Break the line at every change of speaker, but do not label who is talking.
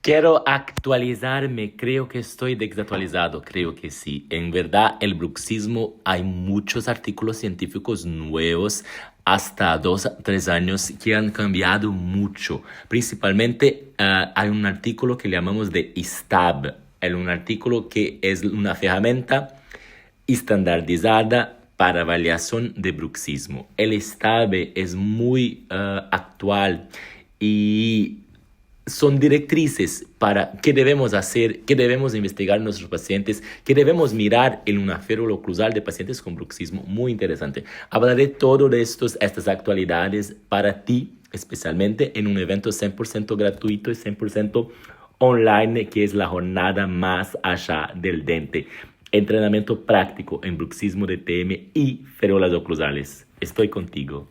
Quiero actualizarme, creo que estoy desactualizado, creo que sí. En verdad, el bruxismo, hay muchos artículos científicos nuevos, hasta 2 a 3 años, que han cambiado mucho. Principalmente, hay un artículo que llamamos de ISTAB, es un artículo que es una herramienta estandardizada para avaliación de bruxismo. El ISTAB es muy actual y son directrices para qué debemos hacer, qué debemos investigar en nuestros pacientes, qué debemos mirar en una férula oclusal de pacientes con bruxismo. Muy interesante. Hablaré todo de estas actualidades para ti, especialmente en un evento 100% gratuito y 100% online, que es la jornada más allá del dente. Entrenamiento práctico en bruxismo de TM y férulas oclusales. Estoy contigo.